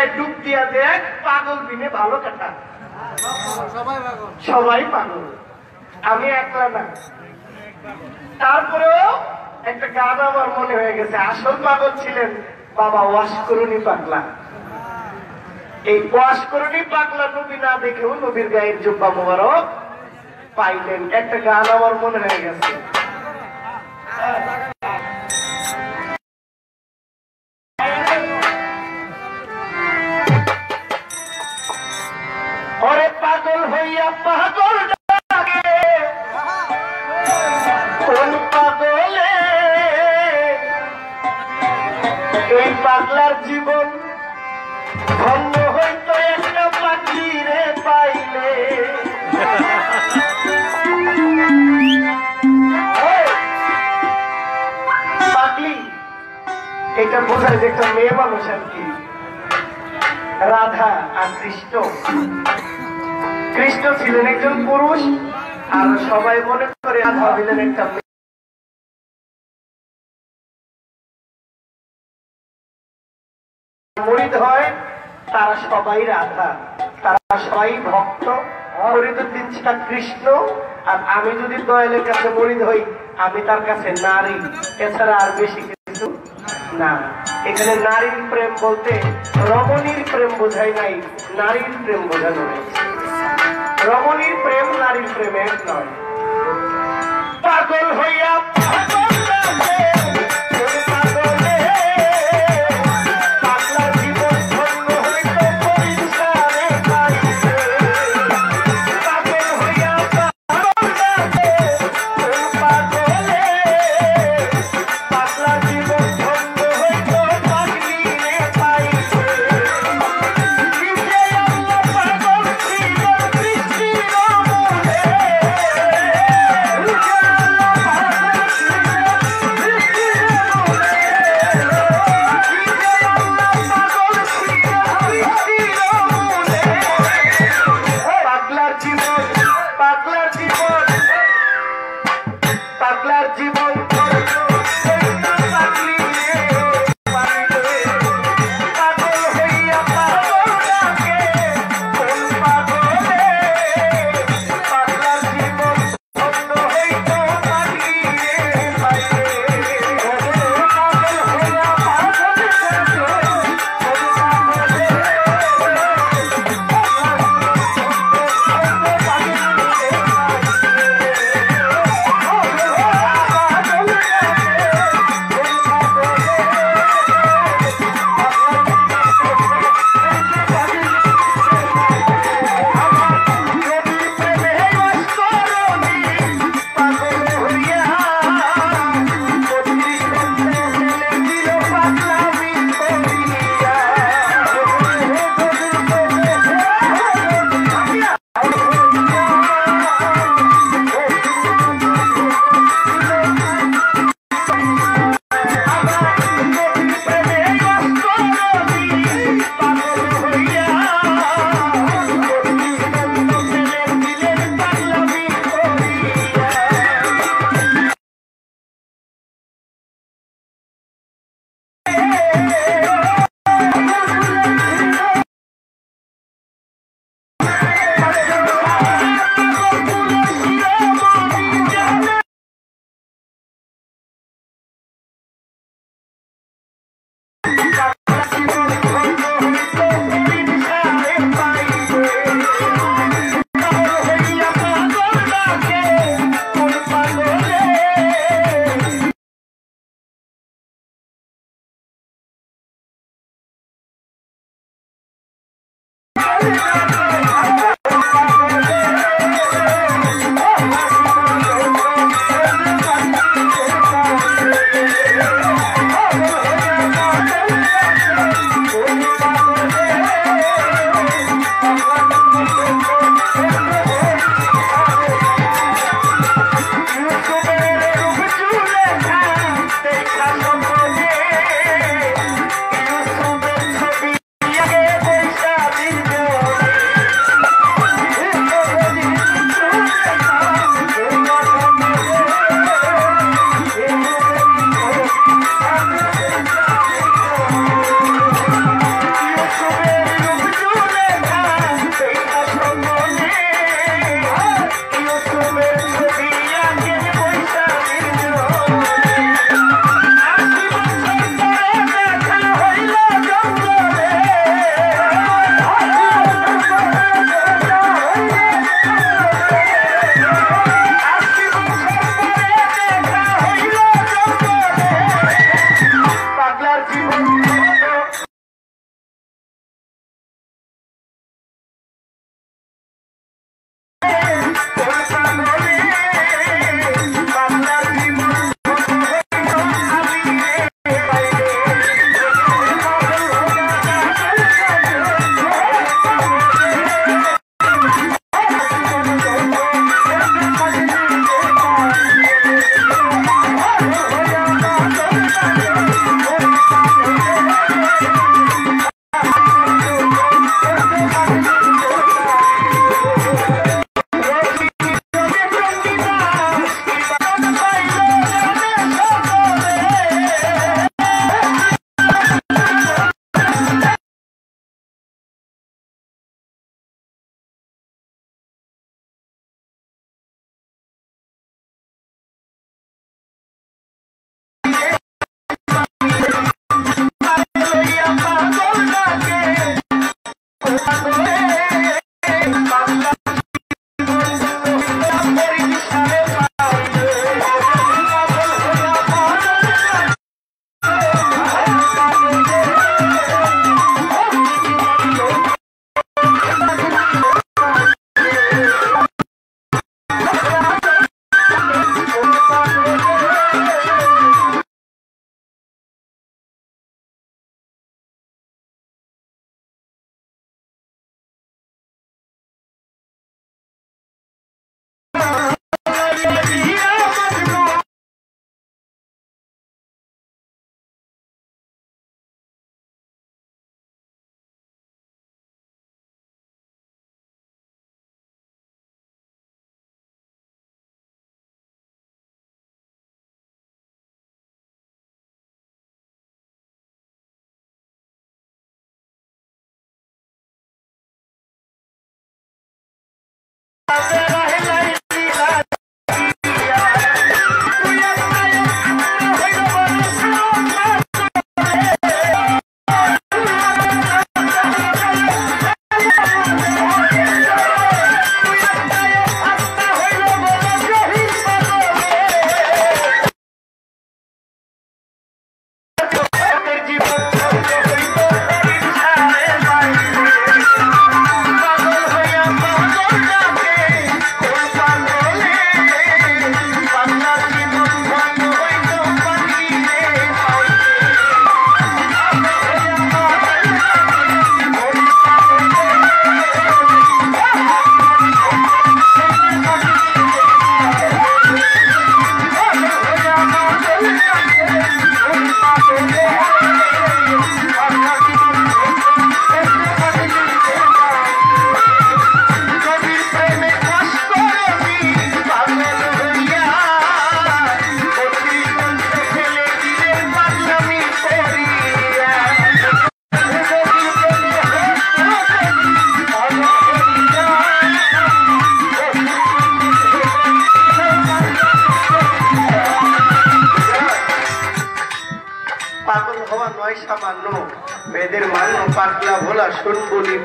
দরিয়ায় ডুব দিয়া দেখ পাগল বিনে ভালো কাটা সবাই পাগল আমি একলা না তারপরেও একটা গান আমার মনে হয়ে গেছে আসল পাগল ছিলেন বাবা ওয়াসকরুনি পাগলা এই ওয়াসকরুনি পাগলা নবী না দেখেও নবীর গায়ের জুব্বা মোবারক পাইলেন একটা গান আমার মনে হয়ে গেছে ওরে পাগল হইয়া পাগল ডাকে কোন পাগলে এই পাগলার জীবন ধন্য হইতো একটা পাখিরে পাইলে পাগলি এটা বোঝায় যে একটা মেয়ে মানুষ আর কি রাধা আর কৃষ্ণ কৃষ্ণ ছিলেন একজন পুরুষ আর সবাই মনে করে রাধা হইলেন একটা মুরিদ হয় তারা সবাই রাধা তারা সবাই ভক্ত ফরিদুদ্দিন ছিল কৃষ্ণ আর আমি যদি দয়ালের কাছে মুরিদ হই আমি তার কাছে নারী এছাড়া আর বেশি কিছু না এখানে নারীর প্রেম বলতে রমণীর প্রেম বোঝাই নাই নারীর প্রেম বোঝানো হয়েছে রমণীর প্রেম নারীর প্রেম এক নয় পাগল হইয়া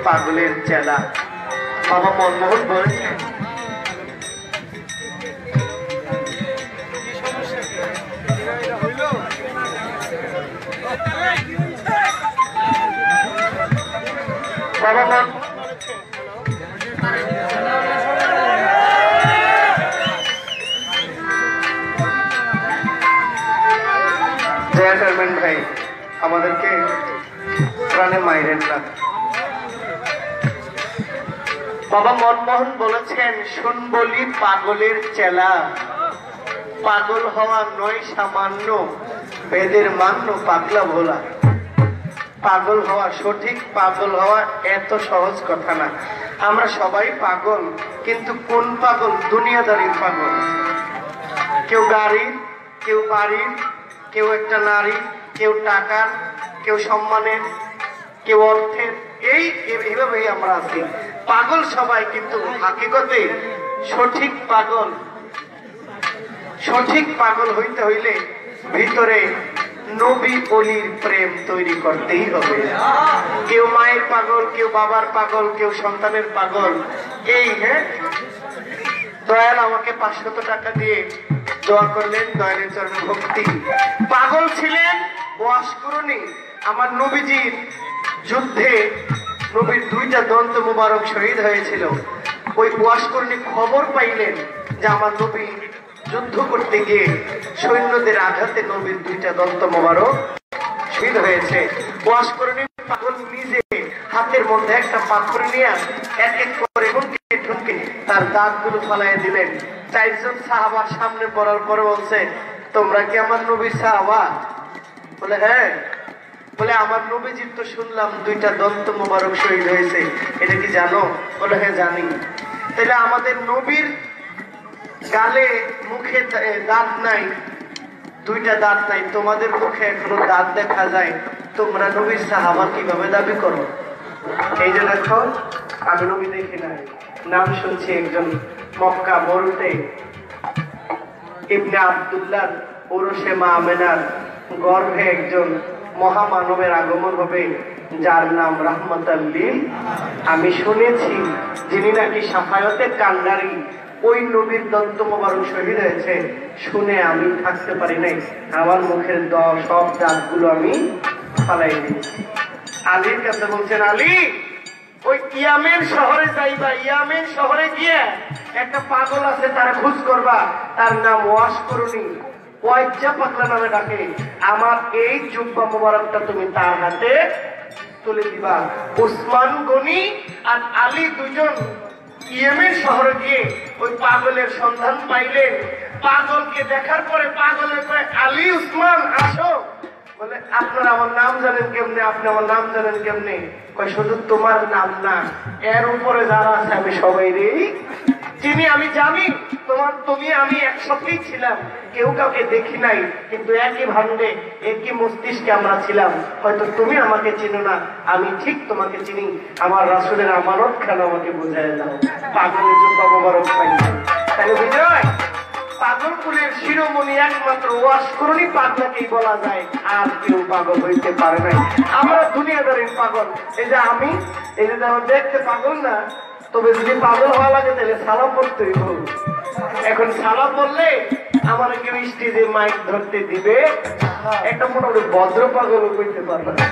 পাগলের চেলা বাবা মনমোহন বলেছেন বাবা জয়া চেয়ারম্যান ভাই আমাদেরকে প্রাণে মাইরেন না। বাবা মনমোহন বলেছেন শুন বলি পাগলের চেলা, পাগল হওয়া নয় সামান্য, বেদের মান্য পাগলা ভোলা। পাগল হওয়া, সঠিক পাগল হওয়া এত সহজ কথা না। আমরা সবাই পাগল, কিন্তু কোন পাগল? দুনিয়াদারির পাগল। কেউ গাড়ির, কেউ বাড়ির, কেউ একটা নারী, কেউ টাকার, কেউ সম্মানের, কেউ অর্থের, এইভাবেই আমরা আছি। পাগল সবাই, কিন্তু হাকিকতে সঠিক পাগল, সঠিক পাগল হইতে হইলে ভিতরে নবী অলির প্রেম তৈরি করতেই হবে। কেউ মায়ের পাগল, কেউ বাবার পাগল, কেউ সন্তানের পাগল। এই দয়াল আমাকে 500 টাকা দিয়ে দোয়া করলেন, দয়ালের চরণে ভক্তি। পাগল ছিলেন ওয়াস করুনি। আমার নবীজির যুদ্ধে নবীর 2টা দন্ত মুবারক শহীদ হয়েছিল। ওই ওয়াস করুনি খবর পাইলেন যে আমার নবী যুদ্ধ করতে গিয়ে সৈন্যদের আঘাতে নবীর 2টা দন্ত মুবারক শহীদ হয়েছে। ওয়াস করুনি পাগল নিজে হাতের মধ্যে একটা পাথর নিয়ে এক এক করে ঠুনকে তার দাঁতগুলো ফালাই দিলেন। 4 জন সাহাবার সামনে পড়ার পরে বলছে, তোমরা কি আমার নবীর সাহাবা? বলে হ্যাঁ। বলে আমার নবীজির তো শুনলাম 2টা দন্ত মোবারক শহীদ হয়েছে, এটা কি জানো? বলে হ্যাঁ জানি। তাহলে আমাদের নবীর গালে মুখে দাঁত নাই, 2টা দাঁত নাই, তোমাদের মুখে এখনো দাঁত দেখা যায়, তোমরা নবীর সাহাবা কিভাবে দাবি করো? এই যে দেখো, আমি নবী দেখি নাই, নাম শুনছি একজন মক্কা বলতে ইবনে আব্দুল্লাহ ওরসে মা আমেনার গর্ভে একজন মহামানবের আগমন হবে, যার নাম রাহমাতাল লিল। আমি শুনেছি যিনি নাকি সাফায়াতের কান্ডারি, ওই নবীর দন্ত মোবারক শহীদ হয়েছে। শুনে আমি থাকতে পারি নাই, আমার মুখের সব দাঁতগুলো আমি ফালাই দিয়েছি। আলীর কাছে বলছেন, আলী ওই ইয়ামেন শহরে যাইবা, ইয়ামেন শহরে গিয়ে একটা পাগল আছে, তার খোঁজ করবা, তার নাম ওয়াস করুনি, ওয়াইজা পাগলা নামে ডাকে। আমার এই জুব্বা মোবারকটা তুমি তার হাতে তুলে দিবা। উসমান গনি আর আলী 2জন ইয়েমেন শহরে গিয়ে ওই পাগলের সন্ধান পাইলেন। পাগলকে দেখার পরে পাগলের কয়, আলী উসমান আসো। বলে আপনারা আমার নাম জানেন কেমনে? আপনি আমার নাম জানেন কেমনে? কয় শুধু তোমার নাম না, এর উপরে যারা আছে আমি সবাই চিনি, আমি জানি তুমি আমি একসাথেই ছিলাম, কেউ কাউকে দেখি নাই, কিন্তু একই ভান্ডে একই মস্তিষ্কে আমরা ছিলাম। হয়তো তুমি আমাকে চিনো না, আমি ঠিক তোমাকে চিনি। আমার রাসূলের আমানত কেন আমাকে বুঝায় দাও। পাগলের জুব্বা মোবারক পাই। তাহলে বিজয়, পাগল কুলের শিরোমণি একমাত্র ওয়াস করুনি পাগলাকেই বলা যায়, আর কেউ পাগল হইতে পারে নাই। আমরা দুনিয়াদারির পাগল। এই যে আমি, এই যে আমার দেখতে পাগল না, তবে যদি পাগল হওয়া লাগে তাহলে সালাম পড়তেই হোক। এখন সালাম বললে আমার কেউ স্টেজে মাইক ধরতে দিবে, একটা মোটামুটি ভদ্র পাগল হইতে পারবে না।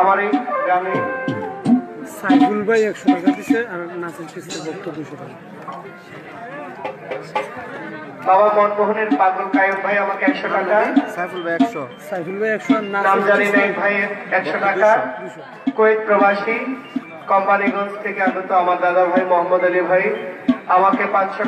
আমার এই গ্রামে সাইফুল ভাই 100 টাকা দিছে আর নাসির কিস্তি ভক্ত 200 টাকা। বাবা মনমোহনের পাগল কায়ুম ভাই আমাকে 100 টাকা, সাইফুল ভাই 100, সাইফুল ভাই 100 আর নাম জানি নাই ভাই 100 টাকা। কুয়েত প্রবাসী কোম্পানিগঞ্জ থেকে আগত আমার দাদা ভাই মোহাম্মদ আলী ভাই আমাকে 500